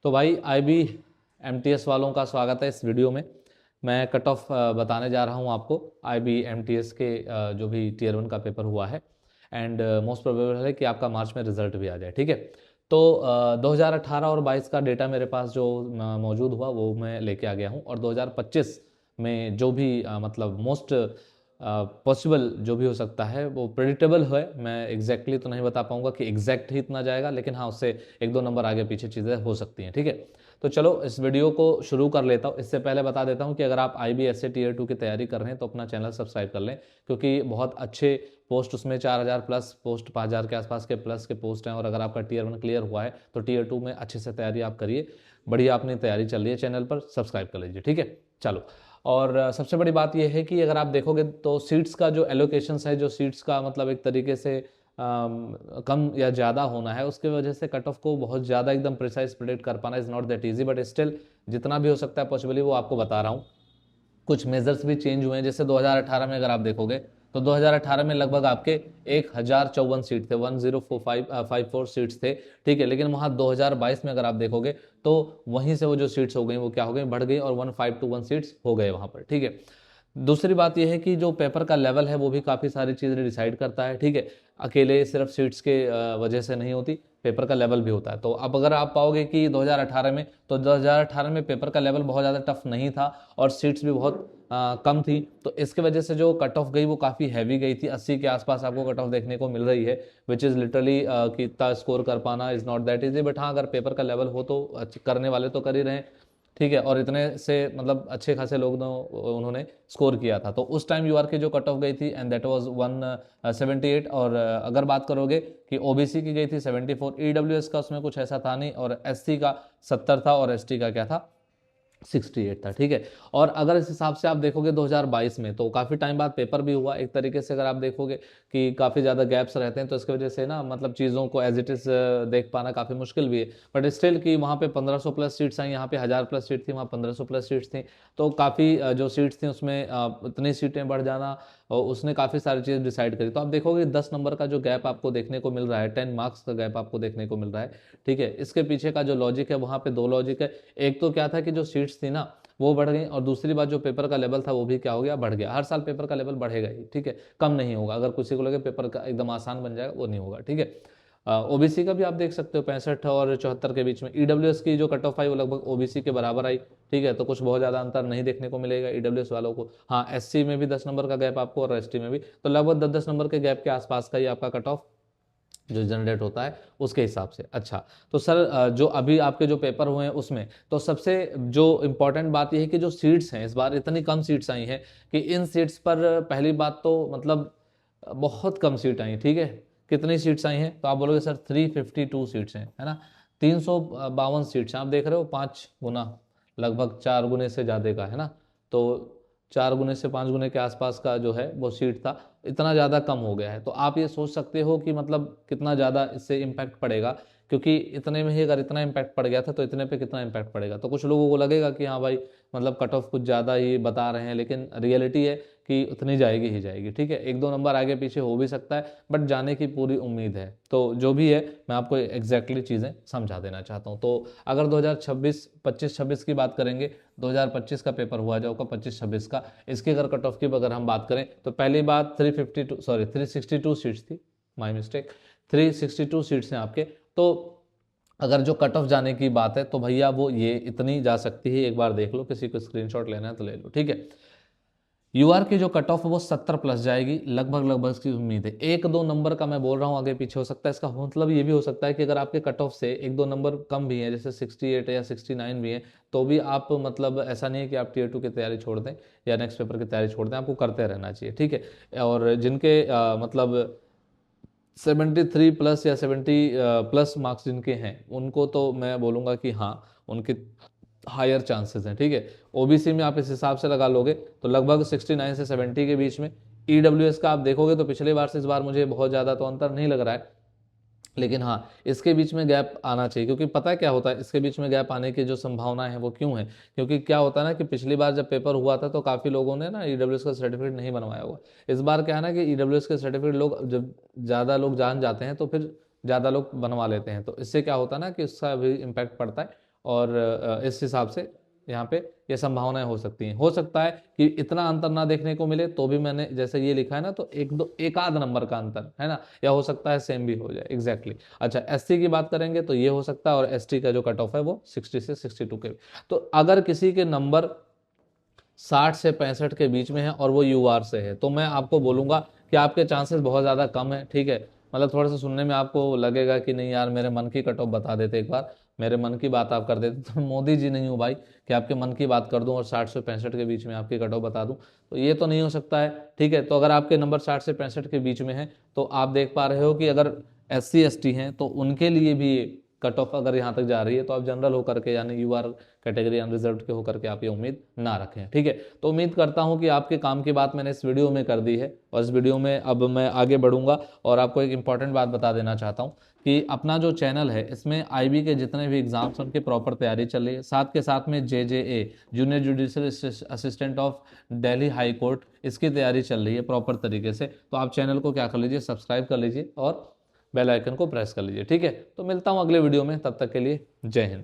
तो भाई IB MTS वालों का स्वागत है इस वीडियो में। मैं कट ऑफ बताने जा रहा हूं आपको IB MTS के जो भी टीयर 1 का पेपर हुआ है एंड मोस्ट प्रोबेबल है कि आपका मार्च में रिजल्ट भी आ जाए। ठीक है, तो 2018 और 22 का डेटा मेरे पास जो मौजूद हुआ वो मैं लेके आ गया हूं, और 2025 में जो भी मतलब मोस्ट पॉसिबल जो भी हो सकता है वो प्रेडिक्टेबल है। मैं एग्जैक्टली तो नहीं बता पाऊंगा कि एग्जैक्ट ही इतना जाएगा, लेकिन हाँ उससे एक दो नंबर आगे पीछे चीज़ें हो सकती हैं। ठीक है, तो चलो इस वीडियो को शुरू कर लेता हूँ। इससे पहले बता देता हूँ कि अगर आप IB टीयर 2 की तैयारी कर रहे हैं तो अपना चैनल सब्सक्राइब कर लें, क्योंकि बहुत अच्छे पोस्ट उसमें 4000 प्लस पोस्ट, 5000 के आसपास के प्लस के पोस्ट हैं। और अगर आपका टीयर 1 क्लियर हुआ है तो टीयर 2 में अच्छे से तैयारी आप करिए। बढ़िया अपनी तैयारी चल रही है चैनल पर, सब्सक्राइब कर लीजिए। ठीक है, चलो। और सबसे बड़ी बात यह है कि अगर आप देखोगे तो सीट्स का जो एलोकेशंस है, जो सीट्स का मतलब एक तरीके से कम या ज़्यादा होना है, उसकी वजह से कट ऑफ को बहुत ज़्यादा एकदम प्रिसाइज प्रेडिक्ट कर पाना is not that easy, but still जितना भी हो सकता है पॉसिबली वो आपको बता रहा हूँ। कुछ मेजर्स भी चेंज हुए हैं, जैसे 2018 में अगर आप देखोगे तो 2018 में लगभग आपके 1054 सीट थे, 1054 सीट्स थे। ठीक है, लेकिन वहाँ 2022 में अगर आप देखोगे तो वहीं से वो जो सीट्स हो गई वो क्या हो गई, बढ़ गई, और 1521 सीट्स हो गए वहाँ पर। ठीक है, दूसरी बात यह है कि जो पेपर का लेवल है वो भी काफ़ी सारी चीज़ें डिसाइड करता है। ठीक है, अकेले सिर्फ सीट्स के वजह से नहीं होती, पेपर का लेवल भी होता है। तो अब अगर आप पाओगे कि 2018 में, तो 2018 में पेपर का लेवल बहुत ज़्यादा टफ नहीं था और सीट्स भी बहुत कम थी, तो इसके वजह से जो कट ऑफ गई वो काफ़ी हैवी गई थी। 80 के आसपास आपको कट ऑफ देखने को मिल रही है, विच इज़ लिटरली कि इतना स्कोर कर पाना is not that easy. But हाँ, अगर पेपर का लेवल हो तो करने वाले तो कर ही रहे हैं। ठीक है, और इतने से मतलब अच्छे खासे लोग उन्होंने स्कोर किया था। तो उस टाइम UR की जो कट ऑफ गई थी एंड दैट वाज 178। और अगर बात करोगे कि OBC की गई थी 74, EWS का उसमें कुछ ऐसा था नहीं, और SC का 70 था, और ST का क्या था 68 था। ठीक है, और अगर इस हिसाब से आप देखोगे 2022 में तो काफ़ी टाइम बाद पेपर भी हुआ एक तरीके से। अगर आप देखोगे कि काफ़ी ज़्यादा गैप्स रहते हैं तो इसकी वजह से ना मतलब चीज़ों को एज इट इज़ देख पाना काफ़ी मुश्किल भी है। बट स्टिल कि वहाँ पे 1500 प्लस सीट्स आई, यहाँ पे 1000 प्लस सीट थी, वहाँ 1500 प्लस सीट्स थी। तो काफ़ी जो सीट्स थी उसमें इतनी सीटें बढ़ जाना, और उसने काफ़ी सारी चीज़ डिसाइड करी। तो आप देखोगे 10 नंबर का जो गैप आपको देखने को मिल रहा है, 10 मार्क्स का गैप आपको देखने को मिल रहा है। ठीक है, इसके पीछे का जो लॉजिक है वहाँ पे दो लॉजिक है। एक तो क्या था कि जो सीट्स थी ना वो बढ़ गई, और दूसरी बात जो पेपर का लेवल था वो भी क्या हो गया, बढ़ गया। हर साल पेपर का लेवल बढ़ेगा ही। ठीक है, कम नहीं होगा। अगर किसी को लगे पेपर का एकदम आसान बन जाएगा, वो नहीं होगा। ठीक है, OBC का भी आप देख सकते हो 65 और 74 के बीच में। EWS की जो कट ऑफ आई वो लगभग OBC के बराबर आई। ठीक है, तो कुछ बहुत ज़्यादा अंतर नहीं देखने को मिलेगा EWS वालों को। हाँ, SC में भी 10 नंबर का गैप आपको, और ST में भी, तो लगभग 10-10 नंबर के गैप के आसपास का ही आपका कट ऑफ जो जनरेट होता है उसके हिसाब से। अच्छा, तो सर जो अभी आपके जो पेपर हुए हैं उसमें तो सबसे जो इम्पोर्टेंट बात यह है कि जो सीट्स हैं इस बार इतनी कम सीट्स आई हैं कि इन सीट्स पर पहली बात तो मतलब बहुत कम सीट आई। ठीक है, कितनी सीट्स आई हैं तो आप बोलोगे सर 352 सीट्स हैं, है ना। 352 सीट्स हैं, आप देख रहे हो 5 गुना, लगभग 4 गुने से ज़्यादा का, है ना। तो 4 गुने से 5 गुने के आसपास का जो है वो सीट था, इतना ज़्यादा कम हो गया है। तो आप ये सोच सकते हो कि मतलब कितना ज़्यादा इससे इम्पैक्ट पड़ेगा, क्योंकि इतने में ही अगर इतना इम्पैक्ट पड़ गया था तो इतने पे कितना इम्पैक्ट पड़ेगा। तो कुछ लोगों को लगेगा कि हाँ भाई मतलब कट ऑफ कुछ ज़्यादा ही बता रहे हैं, लेकिन रियलिटी है कि उतनी जाएगी ही जाएगी। ठीक है, एक दो नंबर आगे पीछे हो भी सकता है, बट जाने की पूरी उम्मीद है। तो जो भी है मैं आपको एग्जैक्टली चीज़ें समझा देना चाहता हूँ। तो अगर 2026 25-26 की बात करेंगे, 2025 का पेपर हुआ जो आपका 25-26 का, इसकी अगर कट ऑफ की अगर हम बात करें तो पहली बात 362 सीट्स थी, माई मिस्टेक, 362 सीट्स हैं आपके। तो अगर जो कट ऑफ जाने की बात है तो भैया वो ये इतनी जा सकती है, एक बार देख लो, किसी को स्क्रीनशॉट लेना है तो ले लो। ठीक है, UR की जो कट ऑफ है वो 70 प्लस जाएगी, लगभग इसकी उम्मीद है। एक दो नंबर का मैं बोल रहा हूँ आगे पीछे हो सकता है, इसका मतलब ये भी हो सकता है कि अगर आपके कट ऑफ से एक दो नंबर कम भी हैं, जैसे 68 या 69 भी हैं, तो भी आप मतलब ऐसा नहीं है कि आप टीयर 2 की तैयारी छोड़ दें या नेक्स्ट पेपर की तैयारी छोड़ दें, आपको करते रहना चाहिए। ठीक है, और जिनके मतलब 73 प्लस या 70 प्लस मार्क्स जिनके हैं उनको तो मैं बोलूँगा कि हाँ उनके हायर चांसेस हैं। ठीक है, OBC में आप इस हिसाब से लगा लोगे तो लगभग 69 से 70 के बीच में। EWS का आप देखोगे तो पिछले बार से इस बार मुझे बहुत ज़्यादा तो अंतर नहीं लग रहा है, लेकिन हाँ इसके बीच में गैप आना चाहिए। क्योंकि पता है क्या होता है, इसके बीच में गैप आने की जो संभावना है वो क्यों है, क्योंकि क्या होता है ना कि पिछली बार जब पेपर हुआ था तो काफ़ी लोगों ने ना EWS का सर्टिफिकेट नहीं बनवाया हुआ। इस बार क्या है ना कि EWS के सर्टिफिकेट लोग जब ज़्यादा लोग जान जाते हैं तो फिर ज़्यादा लोग बनवा लेते हैं, तो इससे क्या होता है ना कि इसका भी इम्पैक्ट पड़ता है। और इस हिसाब से यहाँ पे ये संभावनाएं हो सकती हैं। हो सकता है कि इतना अंतर ना देखने को मिले, तो भी मैंने जैसे ये लिखा है ना, तो एक आध नंबर का अंतर है ना, या हो सकता है सेम भी हो जाए एग्जैक्टली। अच्छा, एससी की बात करेंगे तो ये हो सकता है, और एसटी का जो कट ऑफ है वो 60 से 62 के। तो अगर किसी के नंबर 60 से 65 के बीच में है और वो यूआर से है, तो मैं आपको बोलूंगा कि आपके चांसेस बहुत ज़्यादा कम है। ठीक है, मतलब थोड़ा सा सुनने में आपको लगेगा कि नहीं यार, मेरे मन की कट ऑफ बता देते एक बार, मेरे मन की बात आप कर देते, तो मोदी जी नहीं हूँ भाई कि आपके मन की बात कर दूं और 60 से 65 के बीच में आपकी कट ऑफ बता दूं, तो ये तो नहीं हो सकता है। ठीक है, तो अगर आपके नंबर 60 से 65 के बीच में है, तो आप देख पा रहे हो कि अगर SC ST हैं तो उनके लिए भी कट ऑफ अगर यहाँ तक जा रही है, तो आप जनरल होकर के यानी यूआर कैटेगरी अनरिजर्व के होकर के आप ये उम्मीद ना रखें। ठीक है, तो उम्मीद करता हूँ कि आपके काम की बात मैंने इस वीडियो में कर दी है, और इस वीडियो में अब मैं आगे बढ़ूंगा और आपको एक इंपॉर्टेंट बात बता देना चाहता हूँ कि अपना जो चैनल है इसमें IB के जितने भी एग्जाम्स उनकी प्रॉपर तैयारी चल रही है, साथ के साथ में JJA junior judicial assistant of Delhi high court, इसकी तैयारी चल रही है प्रॉपर तरीके से। तो आप चैनल को क्या कर लीजिए, सब्सक्राइब कर लीजिए और बेल आइकन को प्रेस कर लीजिए। ठीक है, तो मिलता हूँ अगले वीडियो में, तब तक के लिए जय हिंद।